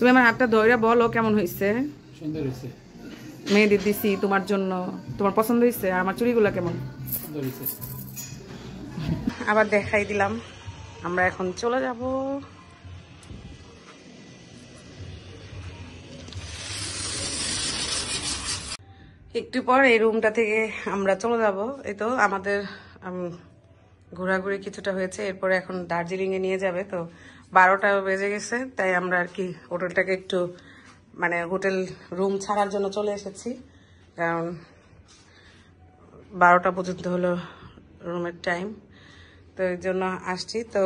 তুমি আমার হাতটা ধরে বলো কেমন হয়েছে। সুন্দর হয়েছে। মেহেদি দিছি তোমার জন্য, তোমার পছন্দ হয়েছে? আর আমার চুড়িগুলো কেমন? সুন্দর হয়েছে। আবার দেখাই দিলাম। আমরা এখন চলে যাব। একটু পর এই রুমটা থেকে আমরা চলে যাব। এই তো আমাদের ঘোরাঘুরি কিছুটা হয়েছে, এরপরে এখন দার্জিলিং এ নিয়ে যাবে। তো 12টা বেজে গেছে, তাই আমরা আর কি হোটেলটাকে একটু মানে হোটেল রুম ছাড়ার জন্য চলে এসেছি, কারণ 12টা পর্যন্ত হলো রুমের টাইম। তো এর জন্য আসছি। তো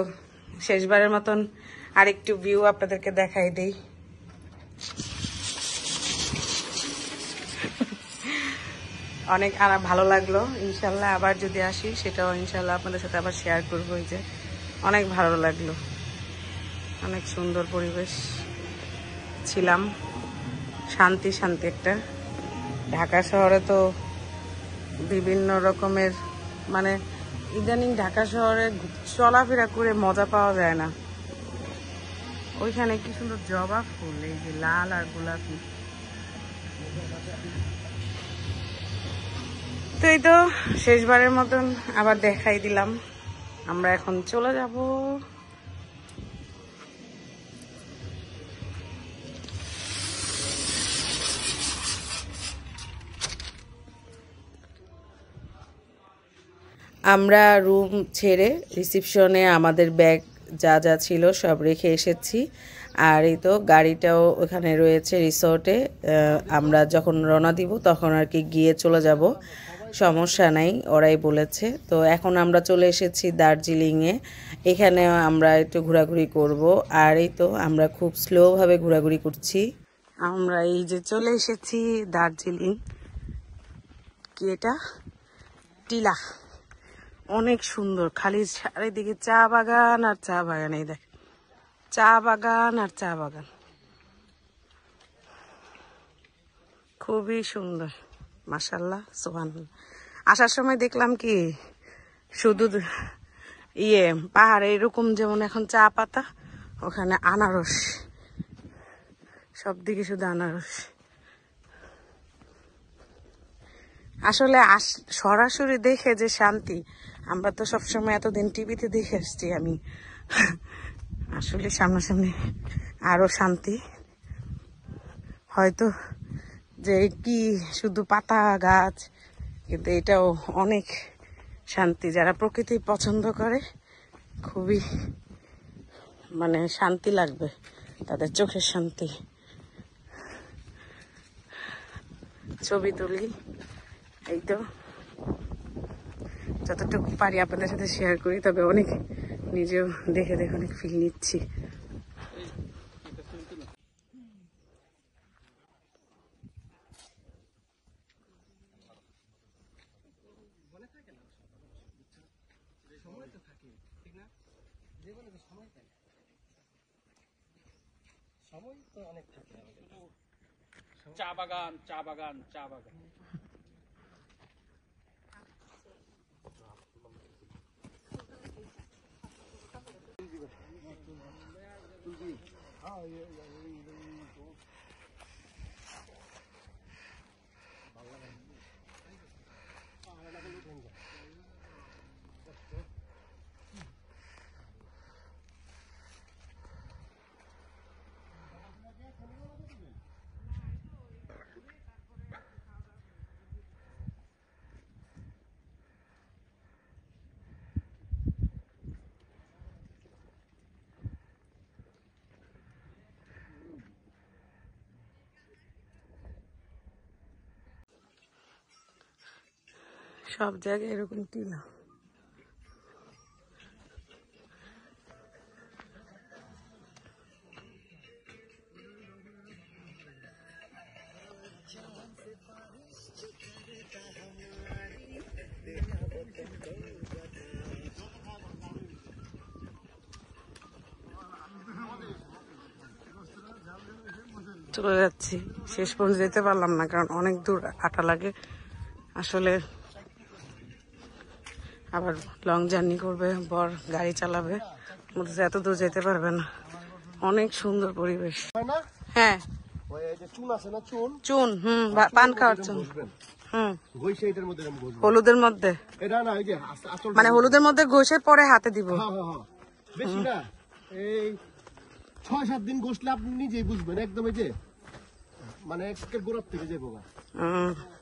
শেষবারের মতন আরেকটু ভিউ আপনাদেরকে দেখাই দেই। অনেক ভালো লাগলো। ইনশাল্লাহ আবার যদি আসি সেটাও ইনশাল্লাহ আপনাদের সাথে আবার শেয়ার করবো। এই যে অনেক ভালো লাগলো, অনেক সুন্দর পরিবেশ ছিলাম, শান্তি শান্তি একটা। ঢাকা শহরে তো বিভিন্ন রকমের মানে ইদানিং ঢাকা শহরে চলাফেরা করে মজা পাওয়া যায় না। ওইখানে কি সুন্দর জবা ফুল, এই যে লাল আর গোলাপি। তো এই তো শেষবারের মতন আবার দেখাই দিলাম। আমরা এখন চলে যাব। আমরা রুম ছেড়ে রিসিপশনে আমাদের ব্যাগ যা যা ছিল সব রেখে এসেছি। আর এই তো গাড়িটাও ওখানে রয়েছে রিসোর্টে। আমরা যখন রওনা দিব তখন আর কি গিয়ে চলে যাব, সমস্যা নাই, ওরাই বলেছে। তো এখন আমরা চলে এসেছি দার্জিলিংয়ে। এখানে আমরা একটু ঘোরাঘুরি করব। আর এই তো আমরা খুব স্লোভাবে ঘোরাঘুরি করছি। আমরা এই যে চলে এসেছি দার্জিলিং। কি এটা? টিলা। অনেক সুন্দর, খালি চারিদিকে চা বাগান আর চা বাগান। এই দেখ, চা বাগান আর চা বাগান, খুবই সুন্দর, মাশাআল্লাহ সুবহানাল্লাহ। আসার সময় দেখলাম কি শুধু পাহাড়ে এরকম যেমন এখন চা পাতা, ওখানে আনারস, সব দিকে শুধু আনারস। আসলে সরাসরি দেখে যে শান্তি, আমরা তো সবসময় এতদিন টিভিতে দেখে আসছি। আমি আসলে সামনাসামনি আরো শান্তি। হয়তো যে কি শুধু পাতা গাছ, কিন্তু এটাও অনেক শান্তি। যারা প্রকৃতি পছন্দ করে খুবই মানে শান্তি লাগবে, তাদের চোখের শান্তি। ছবি তুলি, এই তো যতটুকু পারি আপনাদের সাথে শেয়ার করি, তবে অনেক নিজেও দেখে দেখে অনেক ফিল নিচ্ছি। চা বাগান, চা বাগান, চা বাগান। সব জায়গায় এরকম টিলা। চলে যাচ্ছি, শেষ পর্যন্ত যেতে পারলাম না, কারণ অনেক দূর হাঁটা লাগে। আসলে আবার লং জার্নি করবে, বর গাড়ি চালাবে, বলতেছে এত দূর যেতে পারবে না। অনেক সুন্দর পরিবেশ। হ্যাঁ ওই যে চুন আছে না, চুন চুন, পান খাওয়ার চুন, ঘষে এটার মধ্যে এরকম ঘষবেন। হলুদের মধ্যে, এটা না ওই যে আঁচল, মানে হলুদের মধ্যে ঘষে পরে হাতে দিব। হ্যাঁ বেশি না, এই 6-7 দিন ঘষলে আপনি নিজেই বুঝবেন একদম, এই যে মানে একের গোড়ার থেকে যাবো।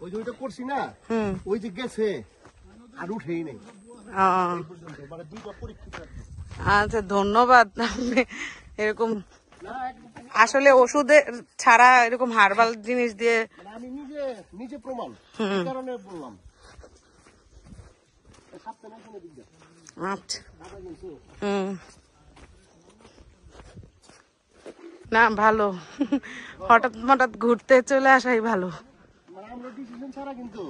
ওই যে ওইটা করছি না, ওই যে গেছে আর উঠেই নেই এই পর্যন্ত, মানে 2বার পরীক্ষিত। আচ্ছা ধন্যবাদ। আপনি এরকম আসলে ওষুধে ছাড়া এরকম হার্বাল জিনিস দিয়ে, মানে আমি নিজে প্রমাণ, এই কারণে বললাম। আচ্ছা না ভালো, হঠাৎ ঘুরতে চলে আসাই ভালো। মানে আমরা ডিসিশন ছাড়া কিন্তু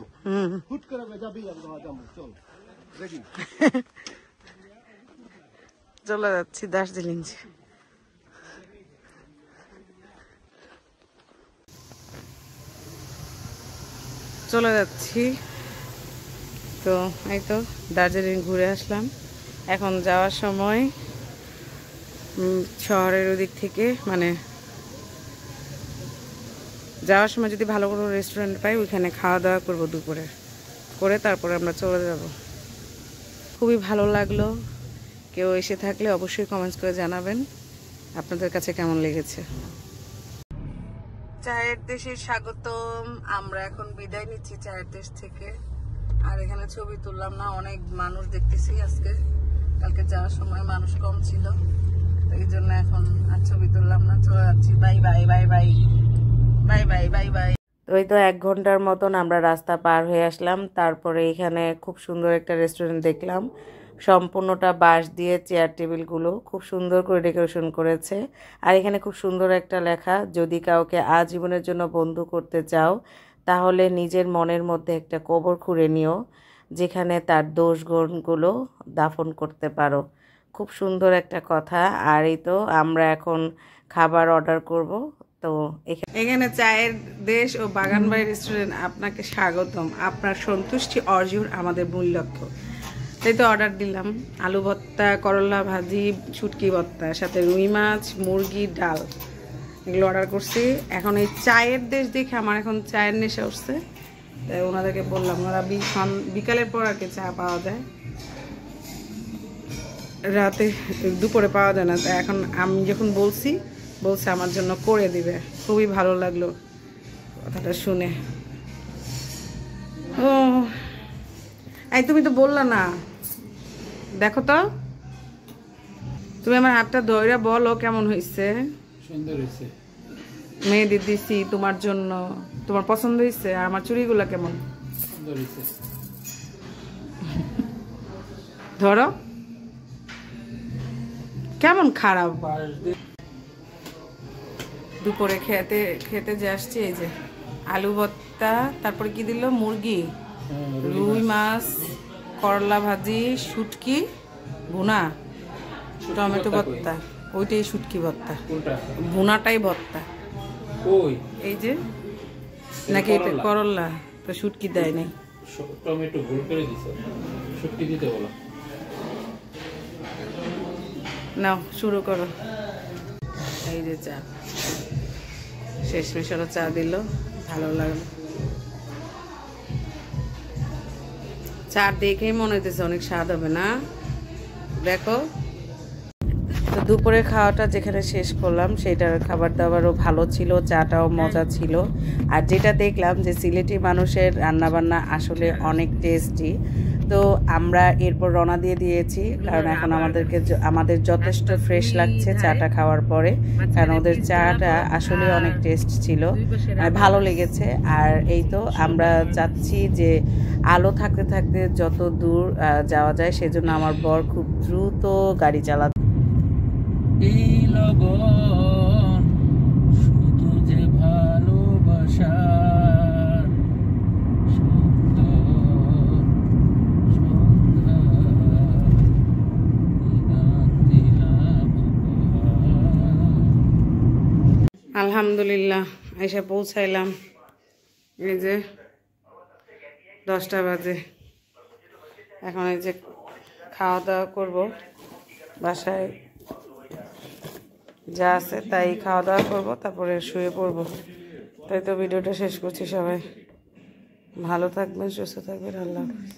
হুট করে যাবি, চল রেডি, চলে যাচ্ছি দার্জিলিং। চলে যাচ্ছি তো, এই তো দার্জিলিং ঘুরে আসলাম। এখন যাওয়ার সময় শহরের ওদিক থেকে, মানে যাওয়ার সময় যদি ভালো কোনো রেস্টুরেন্ট পাই ওইখানে খাওয়া দাওয়া করবো দুপুরে, করে তারপরে আমরা চলে যাব। খুবই ভালো লাগলো। কেউ এসে থাকলে অবশ্যই কমেন্টস করে জানাবেন আপনাদের কাছে কেমন লেগেছে। চায়ের দেশে স্বাগতম। আমরা এখন বিদায় নিচ্ছি চায়ের দেশ থেকে। আর এখানে ছবি তুললাম না, অনেক মানুষ দেখতেছি আজকে, কালকে যাওয়ার সময় মানুষ কম ছিল, এই জন্য এখন আর ছবি তুললাম না। চলে যাচ্ছি, bye bye bye bye bye bye bye bye. ওই তো 1 ঘন্টার মতন আমরা রাস্তা পার হয়ে আসলাম। তারপরে এখানে খুব সুন্দর একটা রেস্টুরেন্ট দেখলাম, সম্পূর্ণটা বাঁশ দিয়ে, চেয়ার টেবিলগুলো খুব সুন্দর করে ডেকোরেশন করেছে। আর এখানে খুব সুন্দর একটা লেখা, যদি কাউকে আজীবনের জন্য বন্ধু করতে চাও তাহলে নিজের মনের মধ্যে একটা কবর খুঁড়ে নিও, যেখানে তার দোষ গুণগুলো দাফন করতে পারো। খুব সুন্দর একটা কথা। আর এই তো আমরা এখন খাবার অর্ডার করব। তো এখানে চায়ের দেশ ও বাগানবাড়ি রেস্টুরেন্ট আপনাকে স্বাগতম। আপনার সন্তুষ্টি অর্জন আমাদের মূল লক্ষ্য। তাই তো অর্ডার দিলাম, আলু ভর্তা, করলা ভাজি, শুটকি ভর্তা, সাথে রুই মাছ, মুরগি, ডাল, এগুলো অর্ডার করছি। এখন এই চায়ের দেশ দেখে আমার এখন চায়ের নেশা উঠছে, তাই ওনাদেরকে বললাম, ওনারা বিকালের পর আর কি চা পাওয়া যায়, রাতে দুপুরে পাওয়া যায় না। তাই এখন আমি যখন বলছে আমার জন্য করে দিবে। খুবই ভালো লাগলো কথাটা শুনে। ও এই তুমি তো বললা না, দেখো তো তুমি আমার হাতটা ধরে বলো কেমন হয়েছে। সুন্দর হয়েছে, মেহেদি দিছি তোমার জন্য, তোমার পছন্দ হয়েছে? আর আমার চুড়িগুলা কেমন? সুন্দর হয়েছে। ধরো কেমন খারাপ। দুপুরে খেতে যে আসছি, এই যে আলু ভর্তা, তারপরে কি দিল, মুরগি, রুই মাছ, করলা ভাজি, শুটকি ভুনা, টমেটো ভর্তা, ওইটাই শুটকি ভর্তা, ভুনাটাই ভর্তা। এই যে নাকি এটা করলা, তো শুটকি দেয় নাই, টমেটো ভুল করে দিছো, শুটকি দিতে বলো। নাও শুরু করো। এই যে চা, শেষ মেশানো চা দিল, ভালো লাগলো। চা দেখেই মনে হইতেছে অনেক স্বাদ হবে না, দেখো। তো দুপুরে খাওয়াটা যেখানে শেষ করলাম, সেটার খাবার দাবারও ভালো ছিল, চাটাও মজা ছিল। আর যেটা দেখলাম যে সিলেটি মানুষের রান্নাবান্না আসলে অনেক টেস্টি। তো আমরা এরপর রওনা দিয়েছি, কারণ এখন আমাদের যথেষ্ট ফ্রেশ লাগছে চাটা খাওয়ার পরে, কারণ ওদের চাটা আসলে অনেক টেস্ট ছিল, ভালো লেগেছে। আর এই তো আমরা যাচ্ছি যে আলো থাকতে থাকতে যত দূর যাওয়া যায়, সেজন্য আমার বর খুব দ্রুত গাড়ি চালাচ্ছে। এই লগন শুধু যে ভালোবাসা, আলহামদুলিল্লাহ এসে পৌঁছাইলাম। এই যে 10টা বাজে, এখন এই যে খাওয়া দাওয়া করবো বাসায়। যা আছে তাই খাওয়া দাওয়া করবো, তারপরে শুয়ে পড়বো। তাই তো ভিডিওটা শেষ করছি। সবাই ভালো থাকবেন, সুস্থ থাকবেন, আল্লাহ হাফেজ।